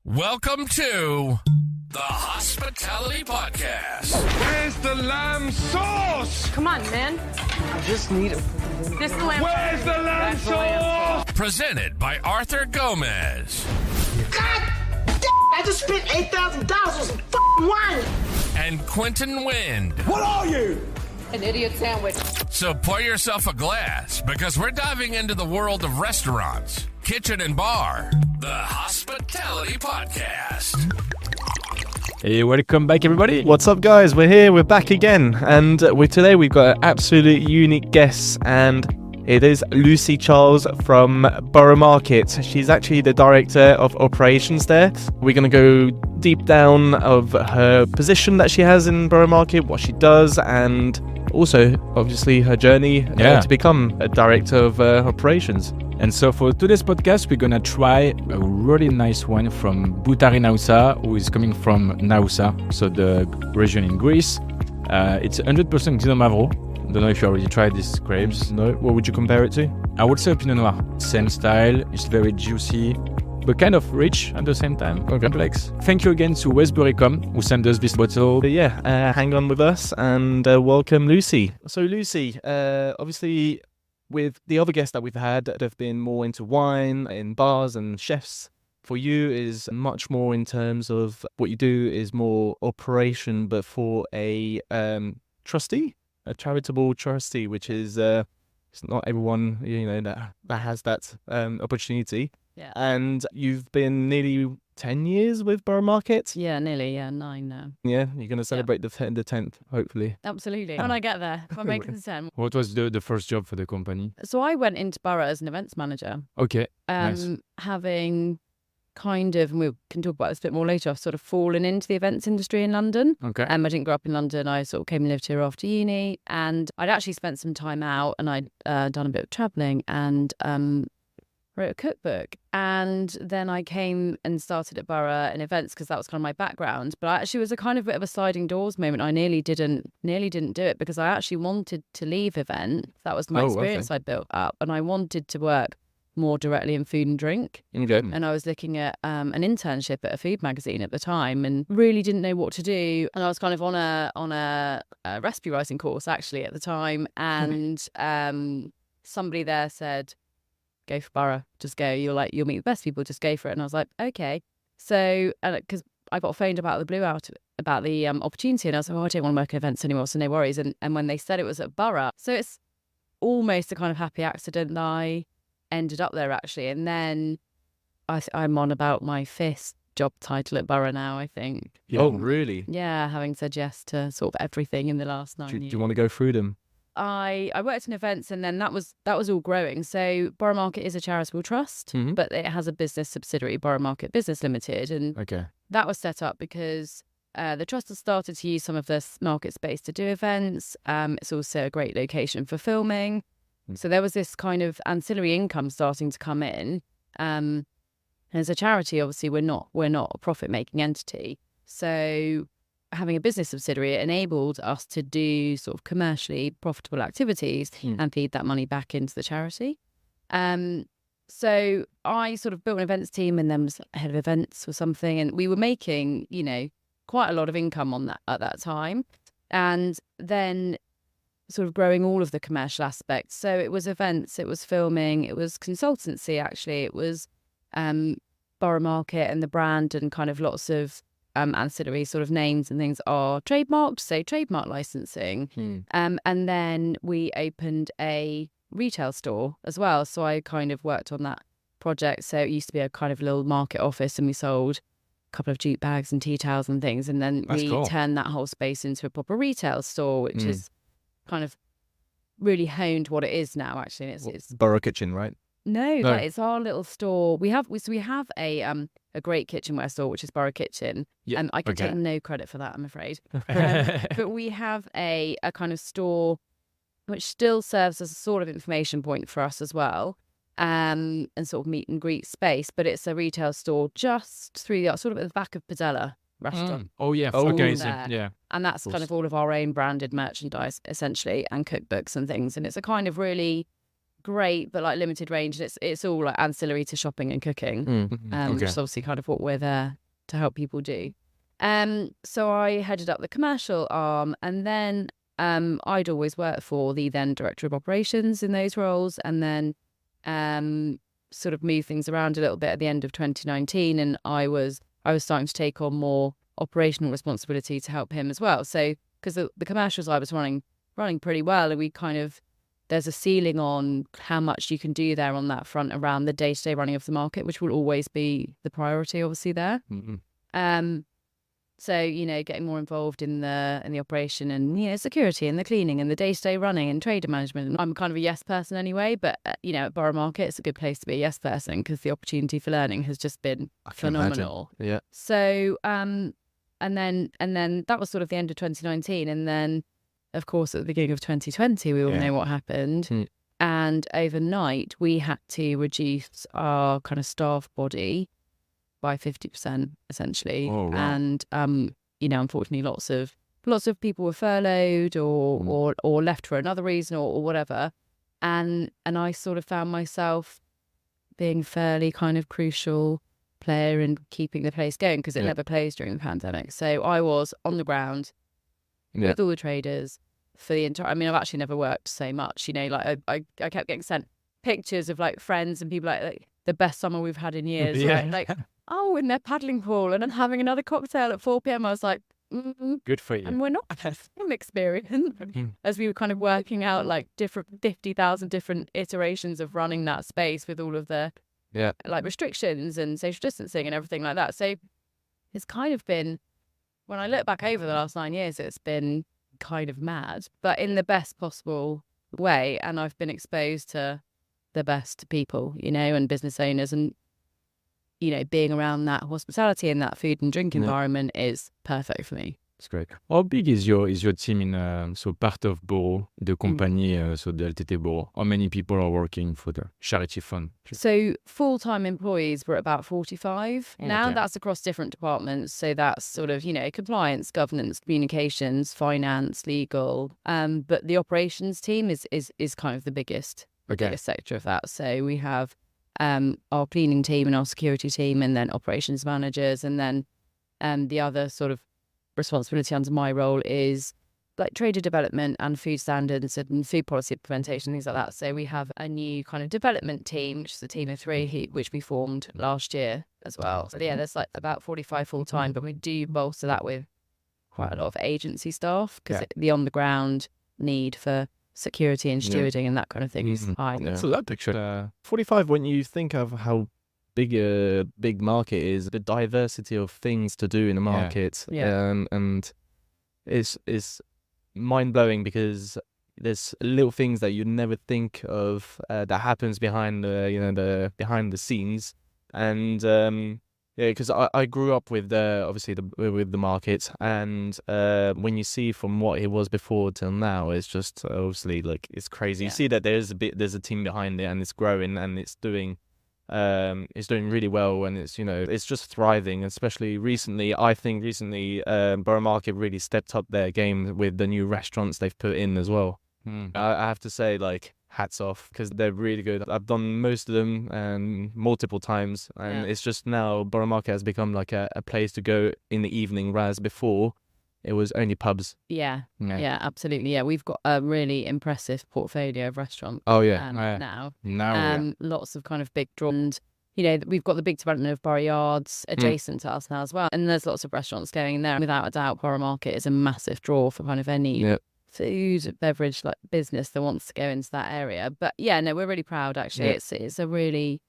Welcome to the Hospitality Podcast. Where's the lamb sauce? Come on, man. I just need a... This is the lamb. Where's the lamb sauce? Presented by Arthur Gomez. God damn! I just spent $8,000 on some f***ing wine! And Quentin Wind. What are you? An idiot sandwich. So pour yourself a glass because we're diving into the world of restaurants, kitchen and bar. The Hospitality Podcast. Hey, welcome back, everybody. What's up, guys? We're here. We're back again, and today we've got an absolutely unique guest, and it is Lucy Charles from Borough Market. She's actually the director of operations there. We're going to go deep down of her position that she has in Borough Market, what she does, and also, obviously, her journey to become a director of operations. And so for today's podcast, we're gonna try a really nice one from Boutari Naousa, who is coming from Naousa, so the region in Greece. It's 100% Pinot Noir. Don't know if you already tried these grapes. No, what would you compare it to? I would say Pinot Noir. Same style. It's very juicy, but kind of rich at the same time. Complex. Thank you again to Westbury.com who sent us this bottle. But hang on with us and welcome Lucy. So Lucy, obviously with the other guests that we've had that have been more into wine, in bars and chefs, for you is much more in terms of what you do is more operation, but for a trustee, a charitable trustee, which is it's not everyone that has that opportunity. Yeah. And you've been nearly 10 years with Borough Market. Yeah, nearly. Yeah, 9 now. Yeah, you're going to celebrate the 10th, hopefully. Absolutely. When I get there, if I make it to 10. What was the first job for the company? So I went into Borough as an events manager. Okay, nice. Having kind of, and we can talk about this a bit more later, I've sort of fallen into the events industry in London. Okay. I didn't grow up in London. I sort of came and lived here after uni, and I'd actually spent some time out, and I'd done a bit of travelling, and wrote a cookbook. And then I came and started at Borough in events because that was kind of my background. But I actually was a kind of bit of a sliding doors moment. I nearly didn't do it because I actually wanted to leave event. That was my experience I built up, and I wanted to work more directly in food and drink. Okay. And I was looking at an internship at a food magazine at the time and really didn't know what to do. And I was kind of on a recipe writing course actually at the time. And somebody there said, go for Borough, just go. You'll meet the best people, just go for it. And I was like, okay. So, because I got phoned about the blue out about the opportunity, and I was like, I don't want to work at events anymore, so no worries. And when they said it was at Borough, so it's almost a kind of happy accident that I ended up there actually. And then I'm on about my 5th job title at Borough now, I think. Yeah. Oh, really? Yeah, having said yes to sort of everything in the last 9 years. Do you want to go through them? I worked in events, and then that was all growing. So Borough Market is a charitable trust, but it has a business subsidiary, Borough Market Business Limited, and that was set up because the trust has started to use some of this market space to do events. It's also a great location for filming. So there was this kind of ancillary income starting to come in. As a charity, obviously, we're not a profit-making entity. So having a business subsidiary, it enabled us to do sort of commercially profitable activities and feed that money back into the charity. So I sort of built an events team and then was head of events or something. And we were making, quite a lot of income on that at that time. And then sort of growing all of the commercial aspects. So it was events, it was filming, it was consultancy, actually. It was Borough Market and the brand, and kind of lots of ancillary sort of names and things are trademarked, so trademark licensing. And then we opened a retail store as well. So I kind of worked on that project. So it used to be a kind of little market office, and we sold a couple of jute bags and tea towels and things. And then turned that whole space into a proper retail store, which is kind of really honed what it is now, actually. And it's Borough Kitchen, right? No, that is our little store. We have a great kitchenware store, which is Borough Kitchen. Yeah. I can take no credit for that, I'm afraid. But we have a kind of store which still serves as a sort of information point for us as well, and sort of meet and greet space. But it's a retail store just through the sort of at the back of Padella restaurant. Oh yeah, yeah. And that's kind of all of our own branded merchandise essentially, and cookbooks and things. And it's a kind of really great, but like limited range. It's all like ancillary to shopping and cooking, which is obviously kind of what we're there to help people do. So I headed up the commercial arm, and then I'd always worked for the then director of operations in those roles, and then sort of moved things around a little bit at the end of 2019, and I was starting to take on more operational responsibility to help him as well. So because the commercials I was running pretty well, and we kind of, there's a ceiling on how much you can do there on that front around the day-to-day running of the market, which will always be the priority, obviously, there. So, you know, getting more involved in the operation and, you know, security and the cleaning and the day-to-day running and trader management. I'm kind of a yes person anyway, but, you know, at Borough Market, it's a good place to be a yes person because the opportunity for learning has just been phenomenal. Yeah. So, and then that was sort of the end of 2019. And then, of course, at the beginning of 2020, we all know what happened. And overnight, we had to reduce our kind of staff body by 50%, essentially. Oh, wow. And, you know, unfortunately, lots of people were furloughed or left for another reason or whatever. And I sort of found myself being fairly kind of crucial player in keeping the place going because it never closed during the pandemic. So I was on the ground with all the traders for the entire, I mean, I've actually never worked so much, you know, like I kept getting sent pictures of like friends and people like the best summer we've had in years, right? Like, oh, in their paddling pool and I'm having another cocktail at 4 p.m. I was like, good for you. And we're not some experience as we were kind of working out like different 50,000 different iterations of running that space with all of the like restrictions and social distancing and everything like that. So it's kind of been, when I look back over the last 9 years, it's been kind of mad, but in the best possible way. And I've been exposed to the best people, you know, and business owners, and you know, being around that hospitality and that food and drink environment is perfect for me. It's great. How big is your team in so part of Borough, the company, so the LTT Borough? How many people are working for the charity fund? So full-time employees were about 45. Now that's across different departments. So that's sort of, you know, compliance, governance, communications, finance, legal. But the operations team is kind of the biggest sector of that. So we have our cleaning team and our security team, and then operations managers, and then the other sort of responsibility under my role is like trader development and food standards and food policy implementation, things like that. So we have a new kind of development team, which is a team of 3, which we formed last year as well. So there's like about 45 full time, but we do bolster that with quite a lot of agency staff because the on the ground need for security and stewarding and that kind of thing is high. So that picture, 45, when you think of how big a big market is, the diversity of things to do in the market, and it's mind-blowing because there's little things that you never think of that happens behind the behind the scenes. And because I grew up with obviously with the market, and when you see from what it was before till now, it's just obviously like it's crazy. You see that there's a team behind it, and it's growing, and it's doing really well, and it's just thriving. Especially recently, I think Borough Market really stepped up their game with the new restaurants they've put in as well. I have to say, like, hats off, because they're really good. I've done most of them multiple times, and it's just now Borough Market has become like a place to go in the evening, whereas before it was only pubs. Yeah, absolutely. Yeah, we've got a really impressive portfolio of restaurants. Now lots of kind of big draw. And, you know, we've got the big development of Borough Yards adjacent to us now as well. And there's lots of restaurants going in there. And without a doubt, Borough Market is a massive draw for kind of any food, beverage, like business that wants to go into that area. But yeah, no, we're really proud, actually. It's a really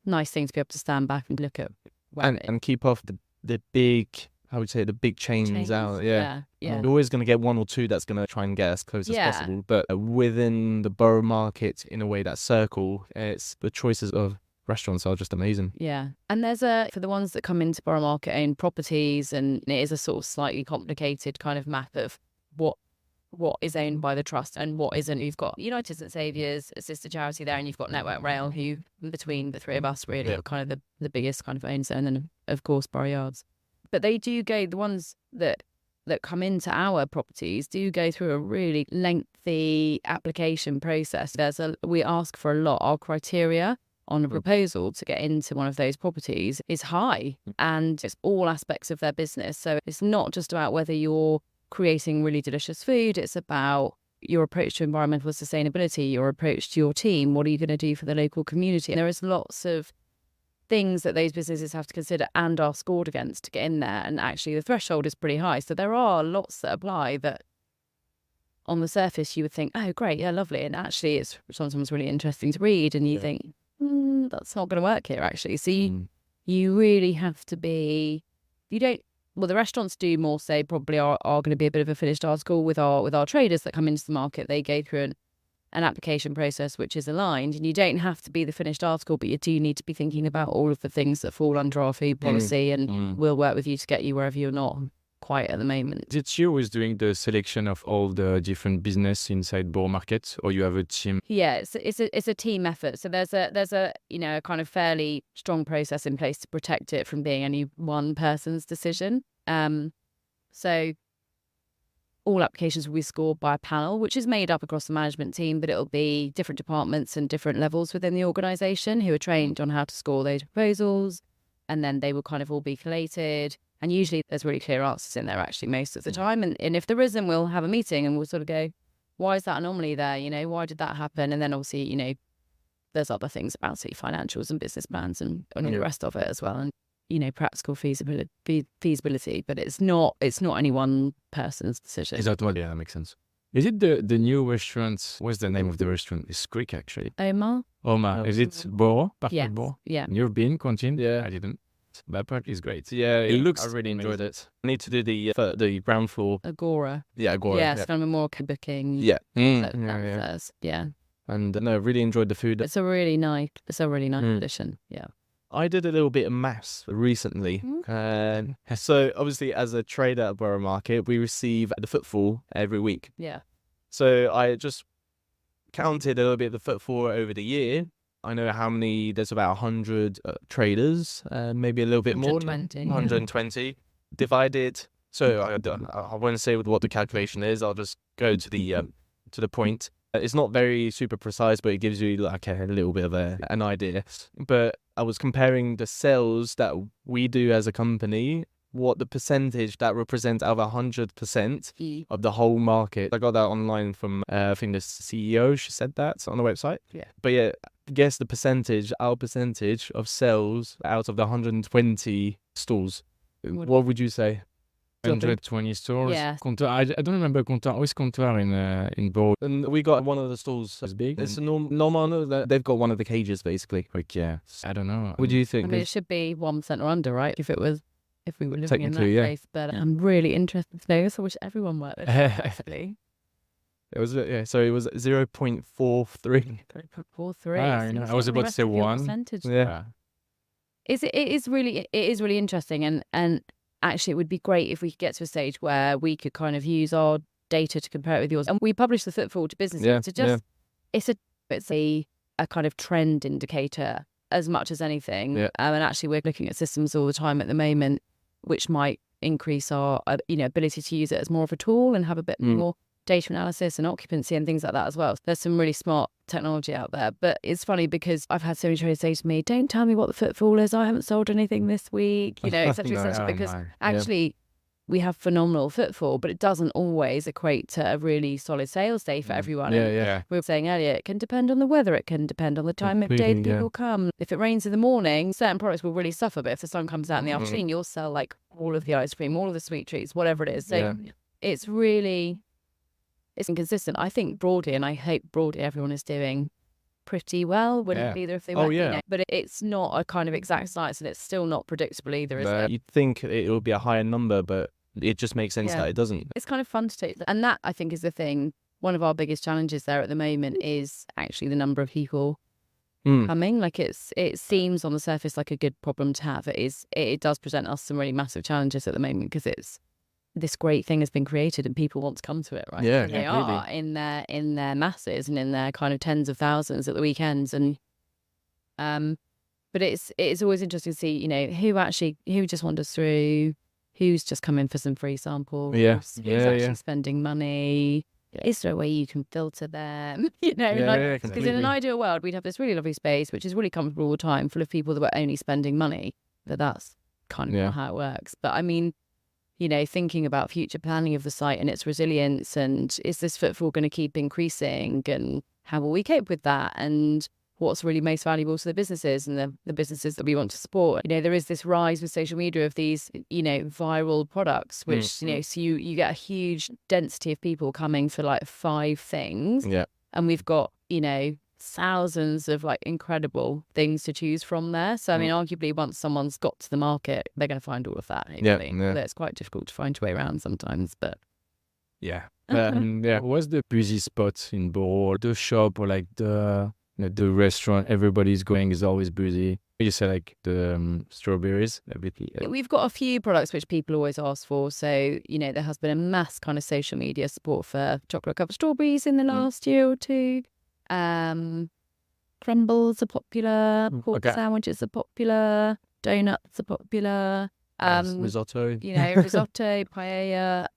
nice thing to be able to stand back and look at and keep off the big, I would say, the big chains out. Yeah. You're always going to get one or two that's going to try and get as close as possible. But within the Borough Market, in a way, that circle, it's the choices of restaurants are just amazing. Yeah. And there's for the ones that come into Borough Market own properties, and it is a sort of slightly complicated kind of map of what is owned by the trust and what isn't. You've got United St Saviour's, a sister charity there, and you've got Network Rail, who between the three of us really are kind of the biggest kind of owners, and then of course Borough Yards. But they do go, the ones that that come into our properties do go through a really lengthy application process. We ask for a lot. Our criteria on a proposal to get into one of those properties is high, and it's all aspects of their business. So it's not just about whether you're creating really delicious food. It's about your approach to environmental sustainability, your approach to your team. What are you going to do for the local community? And there is lots of things that those businesses have to consider and are scored against to get in there. And actually the threshold is pretty high. So there are lots that apply that on the surface you would think, oh, great, yeah, lovely. And actually it's sometimes really interesting to read, and you think, that's not going to work here, actually. So you really have to be, the restaurants do more so probably are going to be a bit of a finished article with our traders that come into the market. They go through an application process which is aligned, and you don't have to be the finished article, but you do need to be thinking about all of the things that fall under our food policy, and we'll work with you to get you wherever you're not quite at the moment. Is it you who is doing the selection of all the different business inside Borough Market, or you have a team? Yeah, it's a team effort. So there's a a kind of fairly strong process in place to protect it from being any one person's decision. So all applications will be scored by a panel, which is made up across the management team, but it'll be different departments and different levels within the organisation who are trained on how to score those proposals, and then they will kind of all be collated. And usually there's really clear answers in there actually most of the time. And if there isn't, we'll have a meeting and we'll sort of go, why is that anomaly there? Why did that happen? And then obviously, there's other things about it, financials and business plans and all the rest of it as well. And practical feasibility, but it's not any one person's decision. Is that what? Yeah, that makes sense. Is it the new restaurant? What's the name of the restaurant? It's Greek, actually. Omar. Is it Borough? Yes. Borough? Yeah. You've been, Quentin? Yeah. I didn't. That part is great. Yeah, it looks. I really amazing. enjoyed it. I need to do the ground floor. Agora. Yeah, Agora. Yeah, it's kind of a more booking. Yeah. Yeah. And no, really enjoyed the food. It's a really nice addition. Yeah. I did a little bit of maths recently. So obviously as a trader at Borough Market, we receive the footfall every week. Yeah. So I just counted a little bit of the footfall over the year. I know how many, there's about 100 traders, maybe a little bit 120, more. 120. Divided. So I won't say what the calculation is. I'll just go to the point. It's not very super precise, but it gives you like a little bit of an idea. But I was comparing the sales that we do as a company, what the percentage that represents out of 100% of the whole market. I got that online from, I think the CEO, she said that on the website. Yeah. But yeah, guess the percentage, our percentage of sales out of the 120 stores. What would you say? 120 stores. Yeah. I don't remember Comptoir. Where's Comptoir in Borough? And we got one of the stores. It's big. It's a normal. They've got one of the cages basically. Like, yeah. I don't know. What do you think? I mean, it should be 1% or under, right? If we were living in that Technically, yeah. place. But I'm really interested to know. So I wish everyone worked with it, actually. It was so it was 0.43. 0.43. I was about to say 1. Percentage. Yeah. It is really interesting, and actually it would be great if we could get to a stage where we could kind of use our data to compare it with yours, and we publish the footfall to businesses to just it's a kind of trend indicator as much as anything. And actually we're looking at systems all the time at the moment which might increase our ability to use it as more of a tool and have a bit more data analysis and occupancy and things like that as well. There's some really smart technology out there. But it's funny because I've had so many traders say to me, don't tell me what the footfall is, I haven't sold anything this week, et cetera, because actually we have phenomenal footfall, but it doesn't always equate to a really solid sales day for everyone. Yeah. We were saying earlier, it can depend on the weather, it can depend on the time of day that people come. If it rains in the morning, certain products will really suffer, but if the sun comes out in the afternoon, you'll sell like all of the ice cream, all of the sweet treats, whatever it is. So it's really... it's inconsistent. I think broadly, and I hope broadly everyone is doing pretty well. Wouldn't either if they weren't. But it's not a kind of exact science, and it's still not predictable either, is it? You'd think it would be a higher number, but it just makes sense that it doesn't. It's kind of fun to take. And that, I think, is the thing. One of our biggest challenges there at the moment is actually the number of people coming. Like it seems on the surface like a good problem to have. It does present us some really massive challenges at the moment because it's this great thing has been created and people want to come to it, right? Yeah, and they are in their masses and in their kind of tens of thousands at the weekends, and but it's always interesting to see, who just wanders through, who's just come in for some free samples, Yeah. who's Yeah, actually yeah. spending money. Is there a way you can filter them? You know, Yeah, yeah, because in completely. an ideal world, we'd have this really lovely space, which is really comfortable all the time, full of people that were only spending money. But that's kind of not how it works. But I mean, you know, thinking about future planning of the site and its resilience, and is this footfall going to keep increasing, and how will we cope with that, and what's really most valuable to the businesses and the businesses that we want to support. You know, there is this rise with social media of these, you know, viral products, which, you know, so you get a huge density of people coming for like 5 things. Yeah. And we've got, you know, thousands of like incredible things to choose from there. So, I mean, arguably once someone's got to the market, they're going to find all of that. Hopefully. Yeah. Although it's quite difficult to find your way around sometimes, but. Yeah. What's the busy spot in Borough? The shop or like the restaurant everybody's going is always busy. You say like the strawberries, a bit. We've got a few products which people always ask for. So, you know, there has been a mass kind of social media support for chocolate covered strawberries in the last year or two. Crumbles are popular, pork sandwiches are popular, donuts are popular. Risotto. You know, risotto, paella,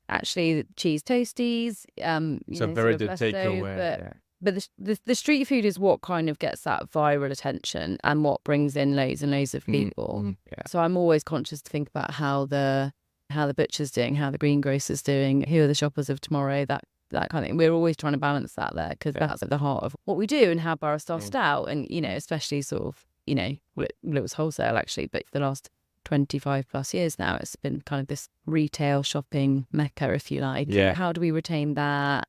actually cheese toasties. So very the takeaway. But the street food is what kind of gets that viral attention and what brings in loads and loads of people. So I'm always conscious to think about how the butcher's doing, how the greengrocer's doing, who are the shoppers of tomorrow, that kind of thing. We're always trying to balance that there because that's at the heart of what we do and how Borough started out. And, you know, especially sort of, you know, it was wholesale actually, but for the last 25 plus years now, it's been kind of this retail shopping mecca, if you like. Yeah. How do we retain that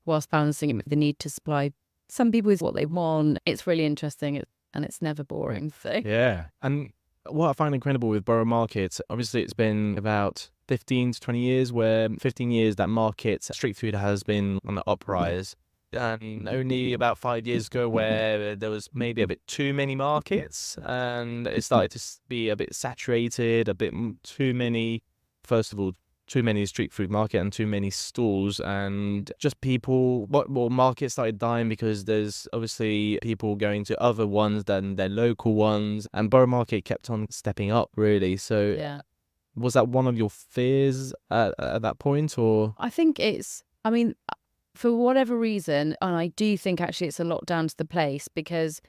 whilst balancing it with the need to supply some people with what they want? It's really interesting and it's never boring. So. Yeah. And what I find incredible with Borough Market, obviously it's been about 15 to 20 years, where 15 years that market, street food has been on the uprise. And only about 5 years ago where there was maybe a bit too many markets and it started to be a bit saturated, a bit too many, first of all, too many street food market and too many stalls, and just people, markets started dying because there's obviously people going to other ones than their local ones, and Borough Market kept on stepping up really. So was that one of your fears at that point, or? I think for whatever reason, and I do think actually it's a lot down to the place, because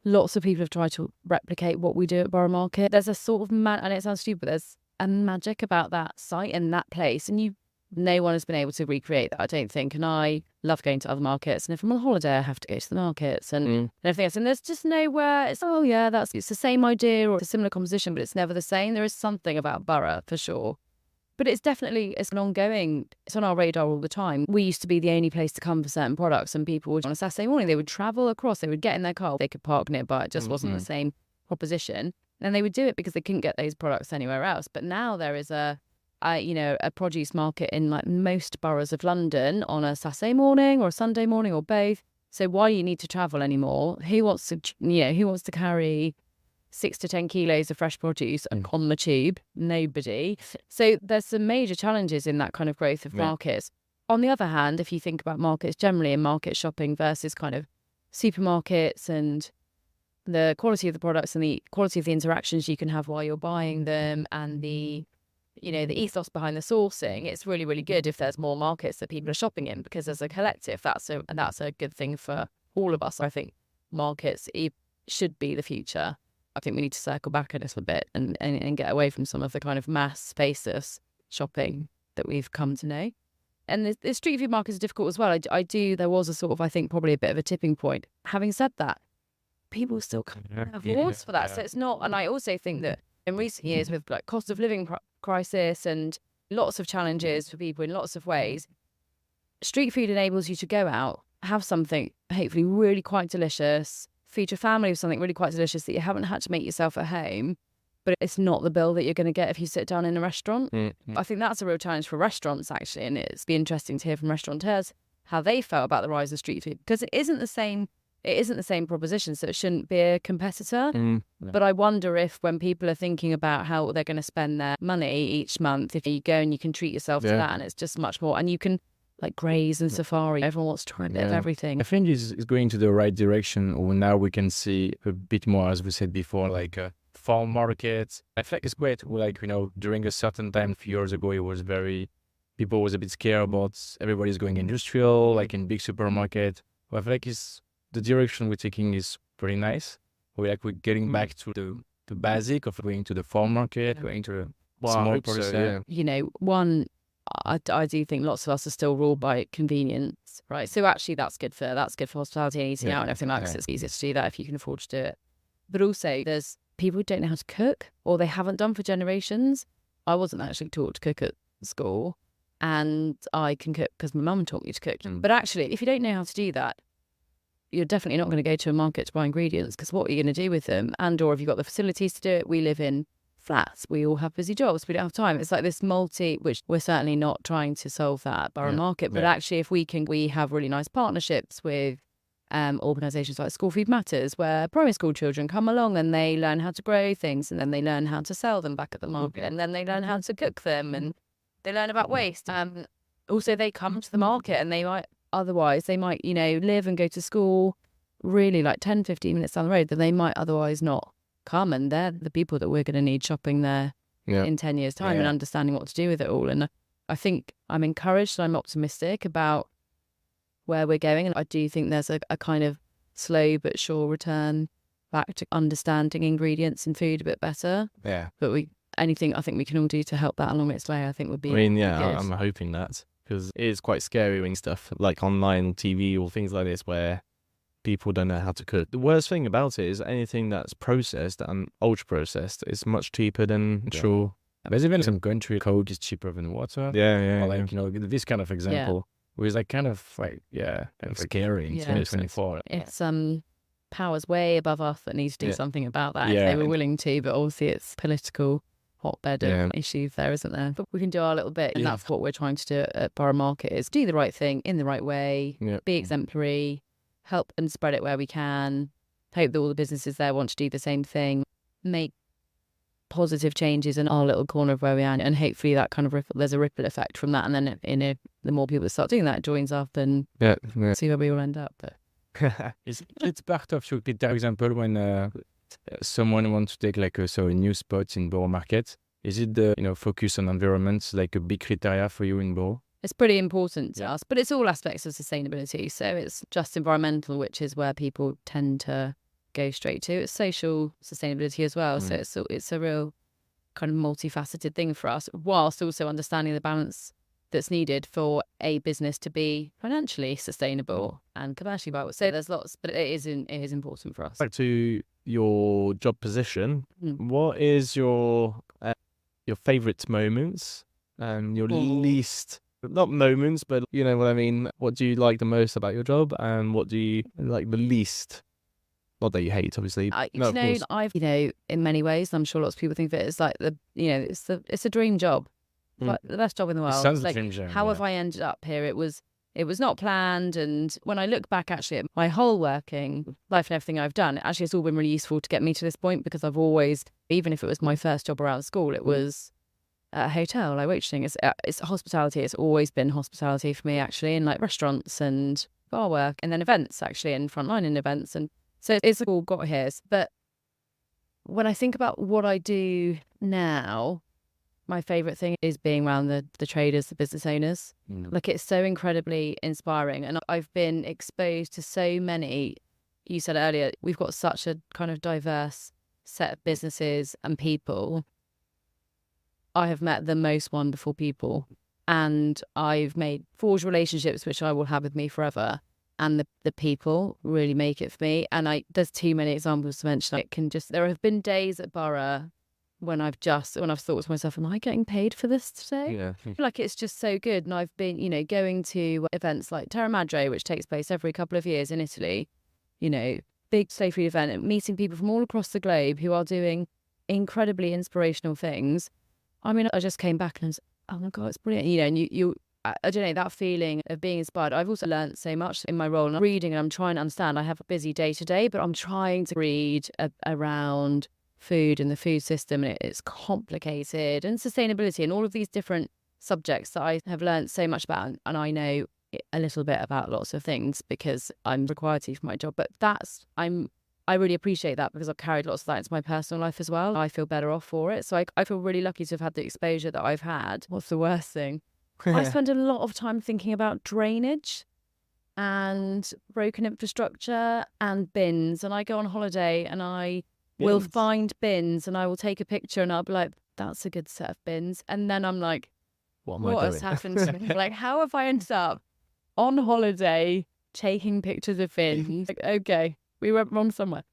lots of people have tried to replicate what we do at Borough Market. There's a sort of and it sounds stupid, but there's a magic about that site and that place, and no one has been able to recreate that, I don't think. And I love going to other markets, and if I'm on holiday I have to go to the markets and everything else, and there's just nowhere it's the same idea or it's a similar composition, but it's never the same. There is something about Borough for sure. But it's an ongoing, it's on our radar all the time. We used to be the only place to come for certain products, and people would, on a Saturday morning, they would travel across, they would get in their car, they could park nearby, it just wasn't the same proposition. And they would do it because they couldn't get those products anywhere else. But now there is a produce market in like most boroughs of London on a Saturday morning or a Sunday morning or both. So why do you need to travel anymore? Who wants to carry 6 to 10 kilos of fresh produce on the tube? Nobody. So there's some major challenges in that kind of growth of markets. On the other hand, if you think about markets generally and market shopping versus kind of supermarkets and the quality of the products and the quality of the interactions you can have while you're buying them and the ethos behind the sourcing, it's really, really good if there's more markets that people are shopping in, because as a collective, that's a good thing for all of us. I think markets should be the future. I think we need to circle back a little bit and get away from some of the kind of mass basis shopping that we've come to know. And the street food markets are difficult as well. There was a sort of, I think, probably a bit of a tipping point. Having said that, people still kind of have voice for that. So it's not, and I also think that in recent years with like cost of living crisis and lots of challenges for people in lots of ways, street food enables you to go out, have something hopefully really quite delicious, feed your family with something really quite delicious that you haven't had to make yourself at home, but it's not the bill that you're going to get if you sit down in a restaurant. I think that's a real challenge for restaurants actually, and it'd be interesting to hear from restaurateurs how they felt about the rise of street food, because it isn't the same proposition, so it shouldn't be a competitor. But I wonder if when people are thinking about how they're going to spend their money each month, if you go and you can treat yourself to that, and it's just much more, and you can like Graze and Safari, everyone wants to try a bit of everything. I think it's going to the right direction, or now we can see a bit more, as we said before, like farm market. I feel like it's great. Like, during a certain time, a few years ago, it was people was a bit scared about everybody's going industrial, like in big supermarket. But I feel like the direction we're taking is pretty nice. We're getting back to the basic of going to the farm market, going to the small person. One, I do think lots of us are still ruled by convenience, right? So actually that's good for hospitality and eating out and everything like that. It's easier to do that if you can afford to do it. But also there's people who don't know how to cook, or they haven't done for generations. I wasn't actually taught to cook at school, and I can cook because my mum taught me to cook. But actually, if you don't know how to do that, you're definitely not going to go to a market to buy ingredients, because what are you going to do with them? And or have you got the facilities to do it? We live in flats. We all have busy jobs. We don't have time. It's like this which we're certainly not trying to solve that at Borough Market. But actually, if we have really nice partnerships with organisations like School Food Matters, where primary school children come along and they learn how to grow things, and then they learn how to sell them back at the market, and then they learn how to cook them, and they learn about waste. Also, they come to the market, and they might live and go to school really like 10, 15 minutes down the road, that they might otherwise not come. And they're the people that we're going to need shopping there in 10 years' time and understanding what to do with it all. And I think I'm encouraged and I'm optimistic about where we're going. And I do think there's a kind of slow but sure return back to understanding ingredients in food a bit better. Yeah. But anything I think we can all do to help that along its way, I think would be good. I'm hoping that, because it is quite scary when stuff like online TV or things like this where people don't know how to cook. The worst thing about it is anything that's processed and ultra processed is much cheaper than sure. There's even some country Coke is cheaper than water. Yeah. Or like, this kind of example. Was like kind of like kind of scary in 2024. It's powers way above us that need to do something about that if they were willing to, but obviously it's political hotbed of issues there, isn't there? But we can do our little bit, and that's what we're trying to do at Borough Market, is do the right thing in the right way, be exemplary, help and spread it where we can, hope that all the businesses there want to do the same thing, make positive changes in our little corner of where we are, and hopefully that kind of there's a ripple effect from that, and then the more people that start doing that, it joins up, and see where we all end up. But it's part of your for example, when someone wants to take a new spot in Borough Market, is it the focus on environment like a big criteria for you in Borough? It's pretty important to us, but it's all aspects of sustainability. So it's just environmental, which is where people tend to go straight to. It's social sustainability as well. So it's a real kind of multifaceted thing for us, whilst also understanding the balance that's needed for a business to be financially sustainable and commercially viable. So there's lots, but it is important for us. Back to your job position, what is your favourite moments and your least, not moments, but you know what I mean? What do you like the most about your job, and what do you like the least? Not that you hate, obviously. I've in many ways, I'm sure lots of people think of it as like it's a dream job. Like the best job in the world. It sounds like, like a dream job, how have I ended up here? It was not planned. And when I look back actually at my whole working life and everything I've done, actually it's all been really useful to get me to this point, because I've always, even if it was my first job around school, it was at a hotel, like waitressing. It's hospitality. It's always been hospitality for me, actually, and like restaurants and bar work, and then events actually, and frontline in events. And so it's all got here. But when I think about what I do now, my favourite thing is being around the traders, the business owners. Like, it's so incredibly inspiring. And I've been exposed to so many, you said earlier, we've got such a kind of diverse set of businesses and people. I have met the most wonderful people, and I've forged relationships which I will have with me forever. And the people really make it for me. And there's too many examples to mention. There have been days at Borough when I've thought to myself, am I getting paid for this today? Yeah. I feel like it's just so good. And I've been, going to events like Terra Madre, which takes place every couple of years in Italy, big slow food event, and meeting people from all across the globe who are doing incredibly inspirational things. I mean, I just came back and was, oh my God, it's brilliant. And I don't know, that feeling of being inspired. I've also learned so much in my role, and I'm reading, and I'm trying to understand. I have a busy day to day, but I'm trying to read around food and the food system, and it's complicated, and sustainability and all of these different subjects that I have learned so much about, and I know a little bit about lots of things because I'm required to for my job. But I I really appreciate that because I've carried lots of that into my personal life as well. I feel better off for it. So I feel really lucky to have had the exposure that I've had. What's the worst thing? I spend a lot of time thinking about drainage and broken infrastructure and bins. And I go on holiday and I will find bins and I will take a picture and I'll be like, that's a good set of bins. And then I'm like, what has happened to me? Like, how have I ended up on holiday taking pictures of bins? Like, okay, we went wrong somewhere.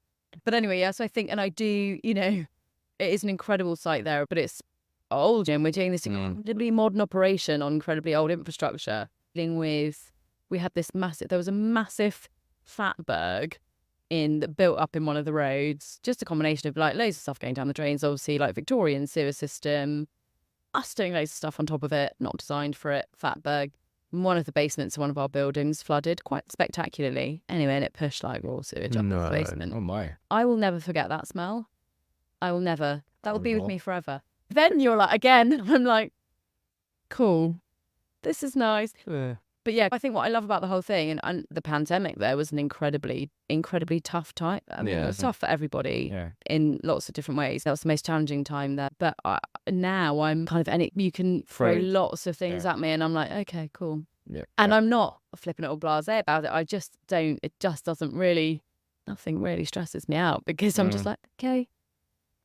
But anyway, yeah, so I think, and I do, it is an incredible site there, but it's old and we're doing this incredibly modern operation on incredibly old infrastructure. Dealing with, there was a massive fatberg that built up in one of the roads, just a combination of like loads of stuff going down the drains, obviously like Victorian sewer system, us doing loads of stuff on top of it, not designed for it, fatberg. One of the basements of one of our buildings flooded quite spectacularly. Anyway, and it pushed like raw sewage up the basement. Oh my. I will never forget that smell. I will never. That will be with me forever. Then you're like, again, I'm like, cool. This is nice. Yeah. But yeah, I think what I love about the whole thing and the pandemic there was an incredibly, incredibly tough time. I mean, it was tough for everybody in lots of different ways. That was the most challenging time there. But now I'm kind of, you can throw lots of things at me and I'm like, okay, cool. Yeah. And I'm not flipping it all blasé about it. I just don't, it just doesn't really, nothing really stresses me out because I'm just like, okay.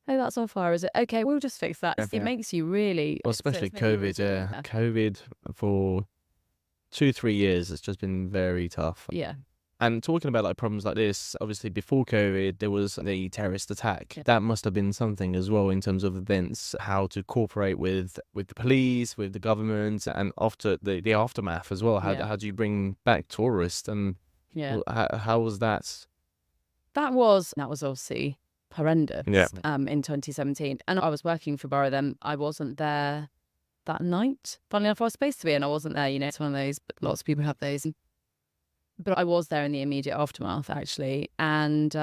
Oh, that's on fire, is it? Okay, we'll just fix that. It makes you really... Well, especially COVID, COVID for 2-3 years, it's just been very tough. Yeah. And talking about like problems like this, obviously before COVID, there was the terrorist attack. Yeah. That must have been something as well in terms of events, how to cooperate with the police, with the government, and after the aftermath as well. How do you bring back tourists? And how was that? That was obviously horrendous in 2017. And I was working for Borough then. I wasn't there that night. Funnily enough, I was supposed to be and I wasn't there. It's one of those, but lots of people have those. But I was there in the immediate aftermath, actually. And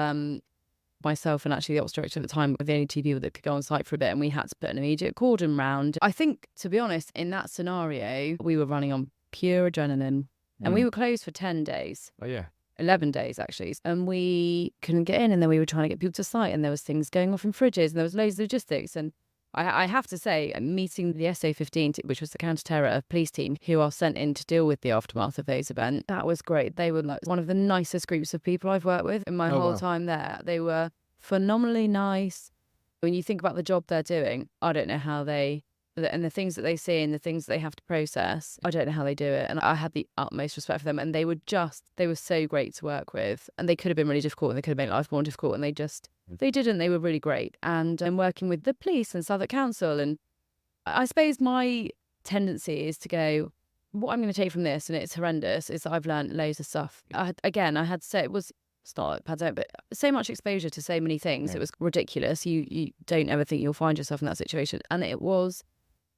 myself and actually the ops director at the time were the only two people that could go on site for a bit, and we had to put an immediate cordon round. I think, to be honest, in that scenario, we were running on pure adrenaline. And we were closed for 10 days. Oh, yeah. 11 days, actually. And we couldn't get in, and then we were trying to get people to site, and there was things going off in fridges, and there was loads of logistics. And I have to say, meeting the SA-15, which was the counter-terror police team, who are sent in to deal with the aftermath of those events, that was great. They were like one of the nicest groups of people I've worked with in my whole time there. They were phenomenally nice. When you think about the job they're doing, I don't know how and the things that they see and the things that they have to process, I don't know how they do it. And I had the utmost respect for them. And they were so great to work with. And they could have been really difficult and they could have made life more difficult. And they didn't. They were really great. And I'm working with the police and Southwark Council. And I suppose my tendency is to go, what I'm going to take from this, and it's horrendous, is that I've learned loads of stuff. It's not a pandemic, but so much exposure to so many things. It was ridiculous. You don't ever think you'll find yourself in that situation. And it was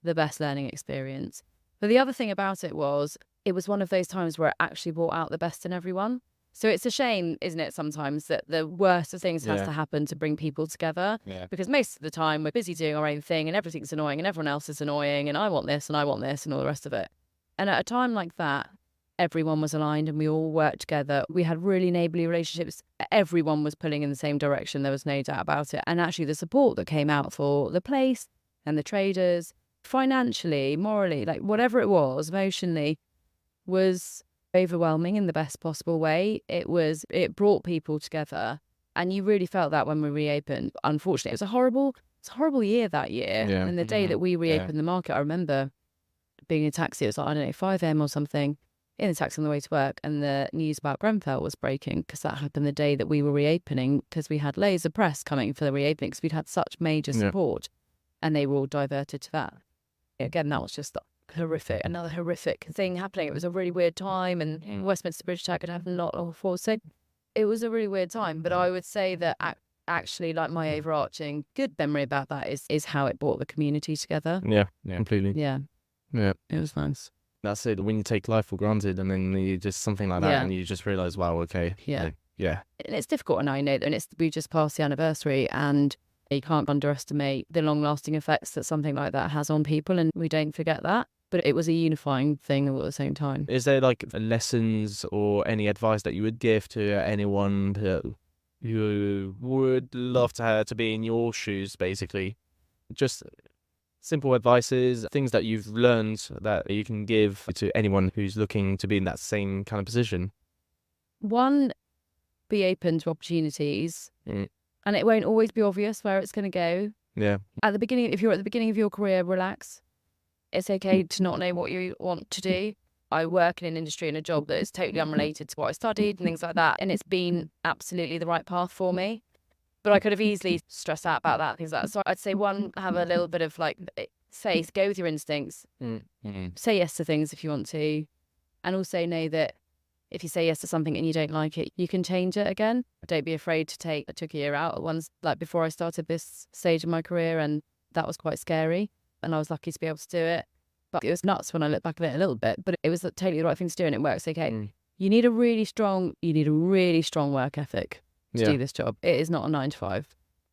the best learning experience. But the other thing about it was one of those times where it actually brought out the best in everyone. So it's a shame, isn't it, sometimes that the worst of things has to happen to bring people together. Yeah. Because most of the time we're busy doing our own thing and everything's annoying and everyone else is annoying and I want this and all the rest of it. And at a time like that, everyone was aligned and we all worked together. We had really neighbourly relationships. Everyone was pulling in the same direction. There was no doubt about it. And actually the support that came out for the place and the traders, financially, morally, like whatever it was, emotionally, was overwhelming in the best possible way. It brought people together, and you really felt that when we reopened. Unfortunately, it was a horrible year that year. Yeah. And the day that we reopened the market, I remember being in a taxi. It was like, I don't know, 5 a.m. or something, in the taxi on the way to work, and the news about Grenfell was breaking because that happened the day that we were reopening, because we had loads of press coming for the reopening because we'd had such major support, and they were all diverted to that. Again, that was just another horrific thing happening. It was a really weird time, and Westminster Bridge attack had happened a lot before, so it was a really weird time. But I would say that actually, like, my overarching good memory about that is how it brought the community together. Yeah, completely. Yeah, it was nice. That's it. When you take life for granted, and then you just something like that, and you just realise, wow, okay, yeah. And it's difficult, and I know that, and we just passed the anniversary, and you can't underestimate the long-lasting effects that something like that has on people, and we don't forget that. But it was a unifying thing all at the same time. Is there like lessons or any advice that you would give to anyone who would love to be in your shoes, basically. Just simple advices, things that you've learned that you can give to anyone who's looking to be in that same kind of position. One, be open to opportunities, and it won't always be obvious where it's going to go. Yeah. At the beginning, if you're at the beginning of your career, relax. It's okay to not know what you want to do. I work in an industry and a job that is totally unrelated to what I studied and things like that. And it's been absolutely the right path for me. But I could have easily stressed out about that, things like that. So I'd say one, have a little bit of like faith, go with your instincts. Say yes to things if you want to. And also know that if you say yes to something and you don't like it, you can change it again. Don't be afraid to take. I took a year out once, like before I started this stage of my career, and that was quite scary. And I was lucky to be able to do it. But it was nuts when I look back at it a little bit. But it was totally the right thing to do, and it works okay. You need a really strong work ethic to do this job. It is not a 9-to-5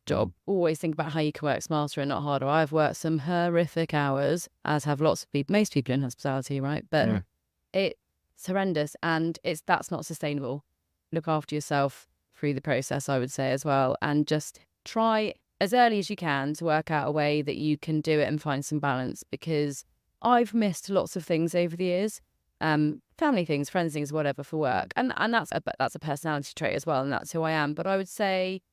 job. Always think about how you can work smarter and not harder. I've worked some horrific hours, as have lots of people, most people in hospitality, right? But it's horrendous, and that's not sustainable. Look after yourself through the process, I would say, as well, and just try as early as you can to work out a way that you can do it and find some balance, because I've missed lots of things over the years, family things, friends things, whatever, for work. And that's a personality trait as well, and that's who I am. But I would say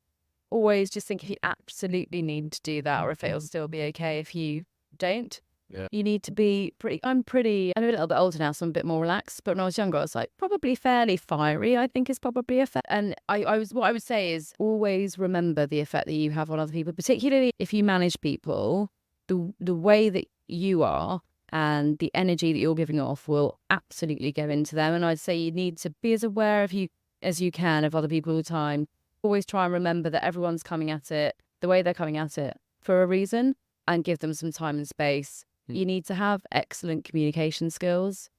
always just think if you absolutely need to do that, or if it'll still be okay if you don't. You need to be I'm a little bit older now, so I'm a bit more relaxed. But when I was younger, I was like probably fairly fiery, I think is probably a fair. And what I would say is always remember the effect that you have on other people, particularly if you manage people. The way that you are and the energy that you're giving off will absolutely go into them. And I'd say you need to be as aware of you as you can of other people all the time. Always try and remember that everyone's coming at it the way they're coming at it for a reason, and give them some time and space. You need to have excellent communication skills.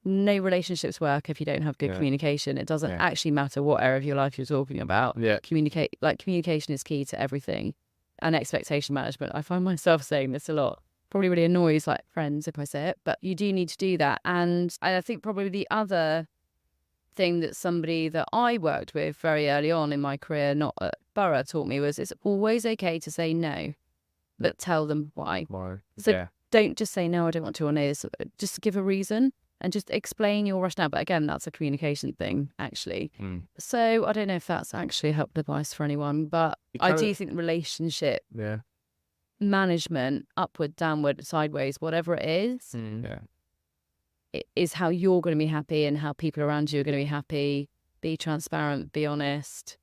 No relationships work if you don't have good communication. It doesn't actually matter what area of your life you're talking about. Communication is key to everything. And expectation management. I find myself saying this a lot. Probably really annoys like friends if I say it, but you do need to do that. And I think probably the other thing that somebody that I worked with very early on in my career, not at Borough, taught me was it's always okay to say no, but tell them why. So don't just say no, I don't want to, or no, this. Just give a reason and just explain your rationale. But again, that's a communication thing, actually. So I don't know if that's actually helpful advice for anyone, but I do think relationship management, upward, downward, sideways, whatever it is, it is how you're going to be happy and how people around you are going to be happy. Be transparent, be honest.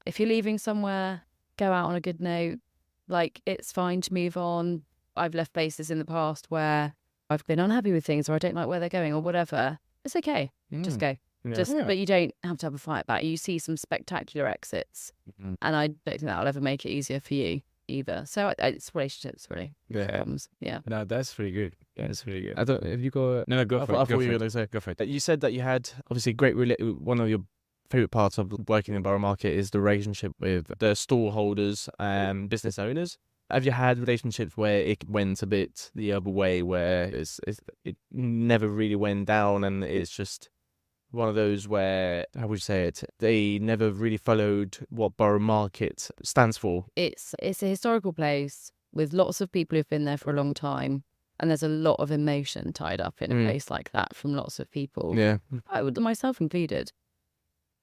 If you're leaving somewhere, go out on a good note. Like, it's fine to move on. I've left places in the past where I've been unhappy with things, or I don't like where they're going, or whatever. It's okay. Just go. But you don't have to have a fight about it. You see some spectacular exits, and I don't think that'll ever make it easier for you either. So it's relationships, really. No, that's really good. That's really good. I don't. Have you got? No, go for it. I thought you were going to say. Go for it. You said that you had obviously one of your favorite parts of working in Borough Market is the relationship with the stall holders and business owners. Have you had relationships where it went a bit the other way, where it never really went down, and it's just one of those where, how would you say it, they never really followed what Borough Market stands for? It's a historical place with lots of people who've been there for a long time, and there's a lot of emotion tied up in a place like that from lots of people. I would, myself included.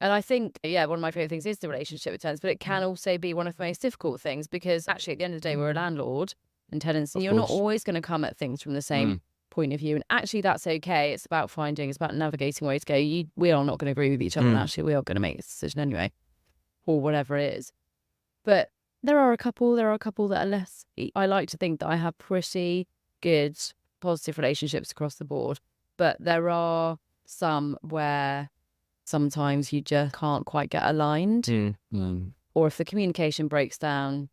And I think, one of my favourite things is the relationship with tenants, but it can also be one of the most difficult things, because actually at the end of the day, we're a landlord and tenants, and you're not always going to come at things from the same point of view. And actually that's okay. It's about navigating ways to go. We are not going to agree with each other, and actually we are going to make this decision anyway, or whatever it is. But there are a couple that are less. I like to think that I have pretty good, positive relationships across the board, but there are some where sometimes you just can't quite get aligned, or if the communication breaks down,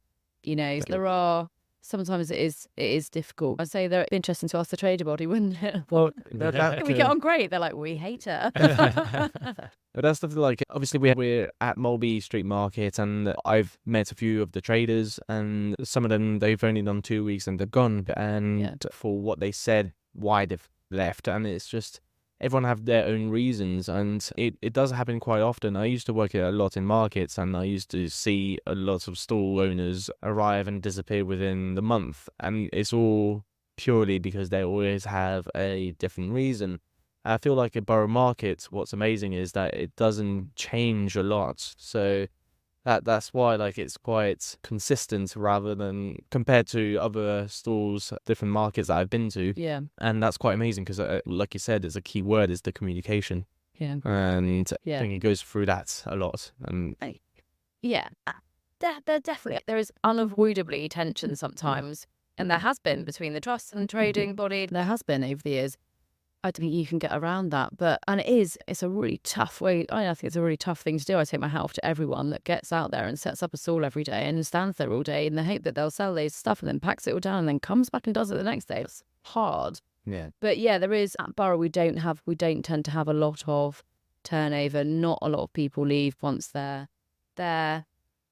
there are sometimes it is difficult. I'd say they're interesting to ask the trader body, wouldn't it? Well, we get on great. They're like, we hate her. But that's the thing, like, obviously we're at Mulby Street Market, and I've met a few of the traders, and some of them, they've only done 2 weeks and they're gone, and for what they said, why they've left, and it's just, everyone have their own reasons, and it does happen quite often. I used to work a lot in markets, and I used to see a lot of stall owners arrive and disappear within the month, and it's all purely because they always have a different reason. I feel like at Borough Market, what's amazing is that it doesn't change a lot, so that's why like it's quite consistent rather than compared to other stalls, different markets that I've been to. Yeah. And that's quite amazing because, like you said, it's a key word is the communication. Yeah. And I think it goes through that a lot. And yeah, there is unavoidably tension sometimes, and there has been between the trust and trading body. There has been over the years. I don't think you can get around that, and it's a really tough way. I think it's a really tough thing to do. I take my hat off to everyone that gets out there and sets up a stall every day and stands there all day in the hope that they'll sell their stuff and then packs it all down and then comes back and does it the next day. It's hard. Yeah. But yeah, there is at Borough we don't tend to have a lot of turnover. Not a lot of people leave once they're there,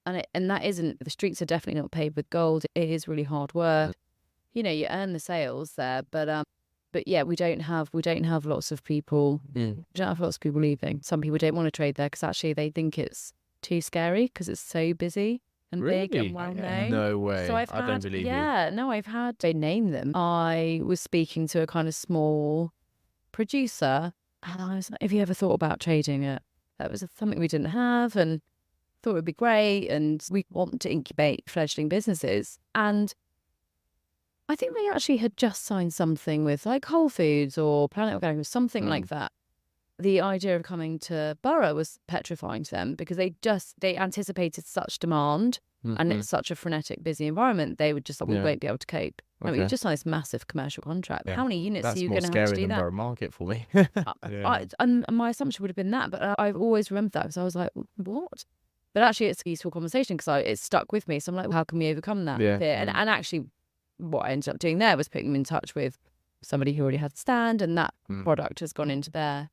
and that isn't, the streets are definitely not paved with gold. It is really hard work. You know, you earn the sales there, but yeah, we don't have lots of people. We don't have lots of people leaving. Some people don't want to trade there because actually they think it's too scary because it's so busy and big and well known. No way. So I don't believe you. No, I've had. They name them. I was speaking to a kind of small producer, and I was like, "Have you ever thought about trading it?" That was something we didn't have, and thought it would be great. And we want to incubate fledgling businesses, and I think they actually had just signed something with like Whole Foods or Planet Organic or something like that. The idea of coming to Borough was petrifying to them because they anticipated such demand and it's such a frenetic, busy environment. They would just like, we won't be able to cope. I mean, we just signed this massive commercial contract. How many units are you going to have to do that? That's more scary than Borough Market for me. And my assumption would have been that, but I've always remembered that because I was like, what? But actually, it's a useful conversation because it stuck with me. So I'm like, well, how can we overcome that fear? And actually, what I ended up doing there was putting them in touch with somebody who already had a stand, and that product has gone into there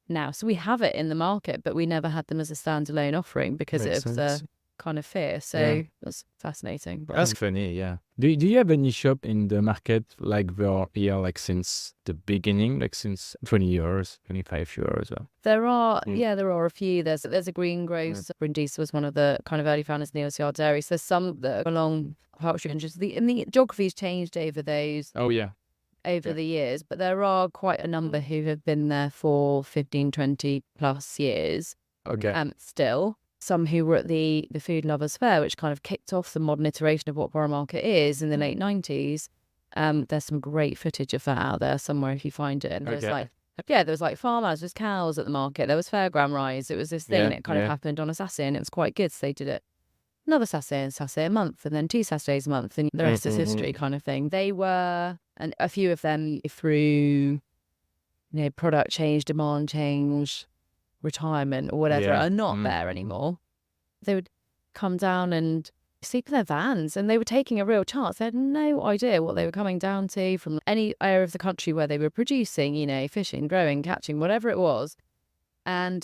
now. So we have it in the market, but we never had them as a standalone offering because of the kind of fear. So that's fascinating. That's funny, yeah. Do you have any shop in the market like they're here like since the beginning, like since 20 years, 25 years? There are, there are a few. There's a greengrocer. Brindisi was one of the kind of early founders of Neil's Yard Dairy. So there's some that are along Hertfordshire and just the geography's changed over those. Oh yeah. Over the years, but there are quite a number who have been there for 15, 20 plus years. Okay. Still. Some who were at the Food Lovers Fair, which kind of kicked off the modern iteration of what Borough Market is in the late 90s. There's some great footage of that out there somewhere if you find it. And there's there was like farmers, there's cows at the market, there was fairground rides. It was this thing that kind of happened on a Saturday and it was quite good. So they did it another Saturday a month and then 2 Saturdays a month and the rest is history kind of thing. They were, and a few of them through, product change, demand change, retirement or whatever are not there anymore. They would come down and sleep in their vans and they were taking a real chance. They had no idea what they were coming down to from any area of the country where they were producing, fishing, growing, catching, whatever it was. And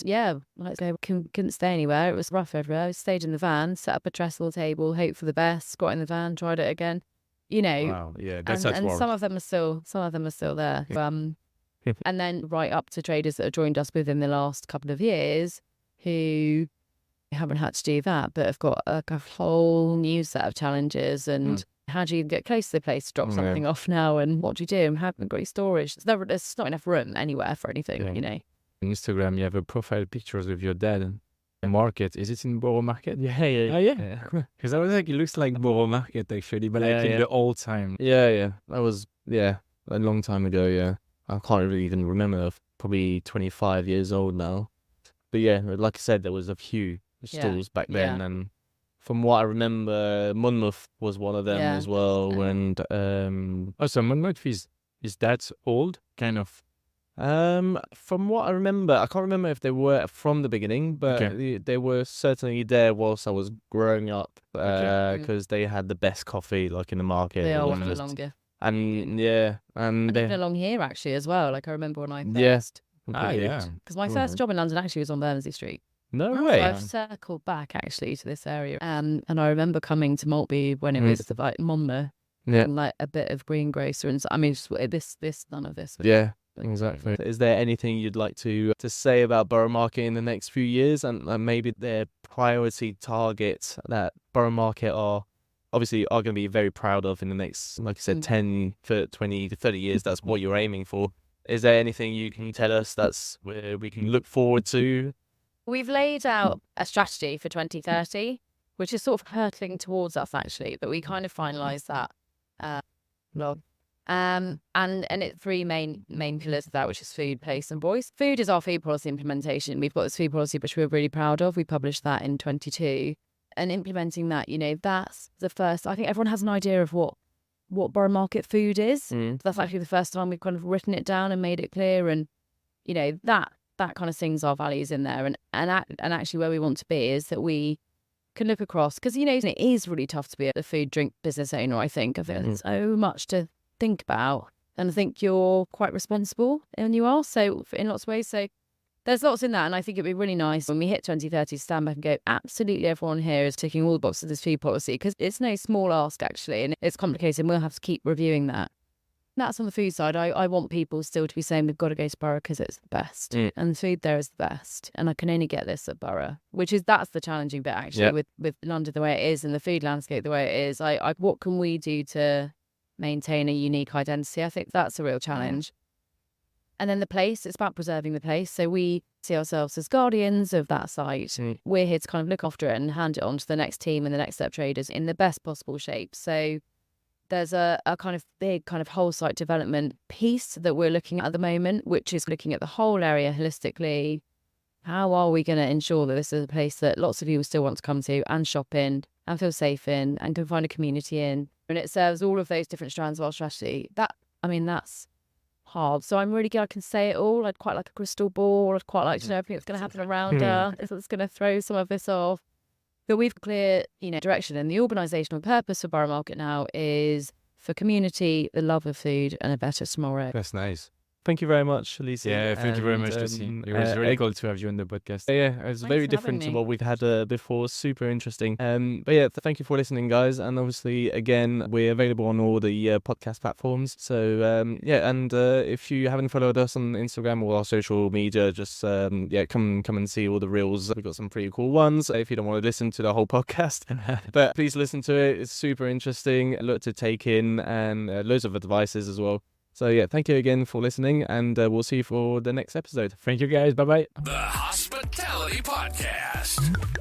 couldn't stay anywhere. It was rough everywhere. I stayed in the van, set up a trestle table, hope for the best, squat in the van, tried it again. Wow, yeah, that's and some of them are still there. And then right up to traders that have joined us within the last couple of years who haven't had to do that, but have got a whole new set of challenges. And how do you get close to the place to drop something off now? And what do you do? And haven't got storage. There's not enough room anywhere for anything, Instagram, you have a profile pictures of your dad and market. Is it in Borough Market? Yeah. Oh, yeah. Because I was like, it looks like Borough Market actually, but in the old time. Yeah. That was a long time ago. Yeah, I can't really even remember. Probably 25 years old now. But yeah, like I said, there was a few stalls back then, and from what I remember, Monmouth was one of them as well. And so Monmouth is that old, kind of. From what I remember, I can't remember if they were from the beginning, but they were certainly there whilst I was growing up, because they had the best coffee like in the market. They are one of the longer. And they've been along here actually as well. Like I remember when I first, because my first job in London actually was on Bermondsey Street. No way. So I've circled back actually to this area, and I remember coming to Maltby when it was like Monmouth, and like a bit of greengrocer, and I mean just none of this. Exactly. Is there anything you'd like to say about Borough Market in the next few years, and maybe their priority targets that Borough Market are going to be very proud of in the next, like I said, 10 for 20 to 30 years? That's what you're aiming for. Is there anything you can tell us that's where we can look forward to? We've laid out a strategy for 2030, which is sort of hurtling towards us actually, but we kind of finalised that blog. And it's three main pillars of that, which is food, place and voice. Food is our food policy implementation. We've got this food policy which we're really proud of. We published that in 22, and implementing that, that's the first. I think everyone has an idea of what Borough Market food is. That's actually the first time we've kind of written it down and made it clear, and that kind of sings our values in there. And actually where we want to be is that we can look across, because it is really tough to be a food drink business owner. I think there's so much to think about, and I think you're quite responsible, and you are, so in lots of ways. So there's lots in that, and I think it'd be really nice when we hit 2030 to stand back and go, absolutely everyone here is ticking all the boxes of this food policy, because it's no small ask actually, and it's complicated, and we'll have to keep reviewing that. That's on the food side. I want people still to be saying we've got to go to Borough because it's the best, and the food there is the best, and I can only get this at Borough, that's the challenging bit actually. With London the way it is and the food landscape the way it is. What can we do to maintain a unique identity? I think that's a real challenge. And then the place, it's about preserving the place. So we see ourselves as guardians of that site. We're here to kind of look after it and hand it on to the next team and the next step traders in the best possible shape. So there's a kind of big kind of whole site development piece that we're looking at the moment, which is looking at the whole area holistically. How are we going to ensure that this is a place that lots of people still want to come to and shop in and feel safe in and can find a community in? And it serves all of those different strands of our strategy. That's hard. So I'm really glad I can say it all. I'd quite like a crystal ball. I'd quite like to know everything that's going to happen around us. It's going to throw some of this off. But we've clear, direction. And the organisational purpose for Borough Market now is for community, the love of food, and a better tomorrow. That's nice. Thank you very much, Lucy. Yeah, thank you very much, Lucy. It was really cool to have you on the podcast. Yeah, it was very different to what we've had before. Super interesting. But yeah, thank you for listening, guys. And obviously, again, we're available on all the podcast platforms. So and if you haven't followed us on Instagram or our social media, just come and see all the reels. We've got some pretty cool ones. If you don't want to listen to the whole podcast, but please listen to it. It's super interesting. A lot to take in, and loads of advices as well. So yeah, thank you again for listening, and we'll see you for the next episode. Thank you guys. Bye-bye. The Hospitality Podcast.